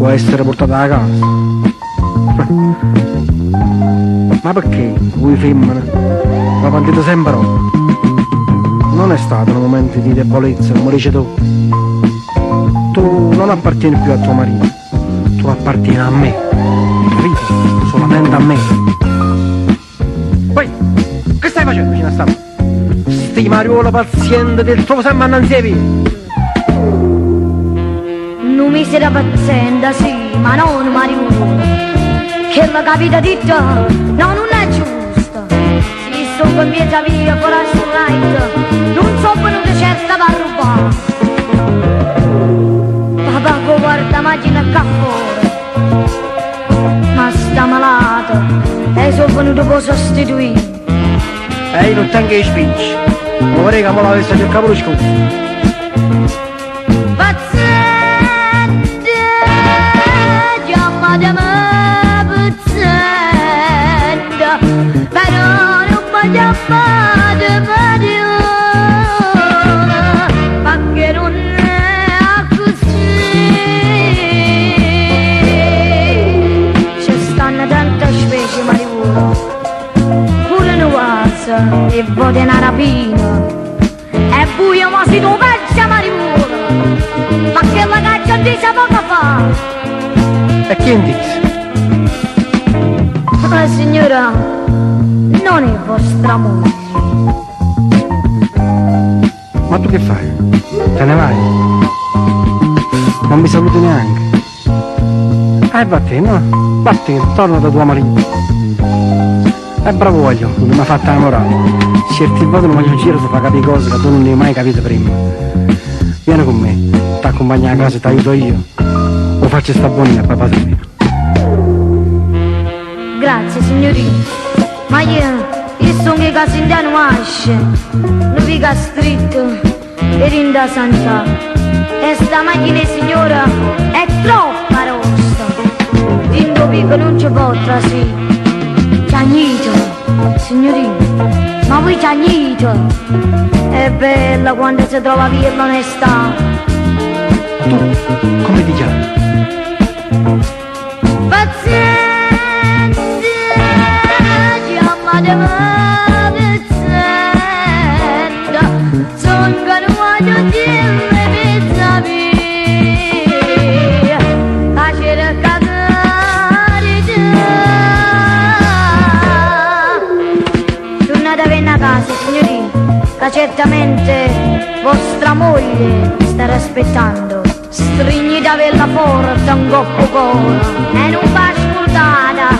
può essere portata a casa. Ma perché voi femmine la partite sempre roba? Non è stato un momento di debolezza, come dici tu. Tu non appartieni più a tuo marito, tu appartieni a me, capito? Solamente a me. Poi, che stai facendo vicino a stato? Sti Mariuola paziente del tuo sempre annanzi ai piedi. Non mi sei da pazienza, sì, ma non Mariuola. Che la capita di te, no, non è giusto. Si sto con via via, con la right, non so venuto certa da rubare. Papà guarda macchina qua fuori, ma sta malato e sono venuto per sostituire. Ehi, non tengo i spicci, ma vorrei che me l'avesse cercato lo scudo. E vode una rapina è buio ma si tu vecchia Mariuola, ma che la caccia dice poco fa. E chi dice? Signora, non è vostra moglie. Ma tu che fai? Te ne vai? Non mi saluti neanche? Vattene, no? Vattene, torna da tuo marito. Bravo voglio, non mi ha fatta innamorare. Certi volte non voglio giro se fa capire cose che tu non ne hai mai capite prima. Vieni con me, ti accompagno a casa e ti aiuto io. Lo faccio sta buona a papà mio. Grazie signorino, ma io sono che casa indiano nasce, non viga stretto e rinda sanza. E sta macchina signora è troppo rossa, dindo che non ci potrà sì. Ciagnito, signorino, ma voi ciagnito, è bella quando si trova via l'onestà. Tu, come ti chiami? Paziente, chiamatemi paziente, sono venuto di pizza via, a cercare di a casa, signorino, che certamente vostra moglie starà aspettando. Strignita per la porta un coppo coro e non va ascoltata.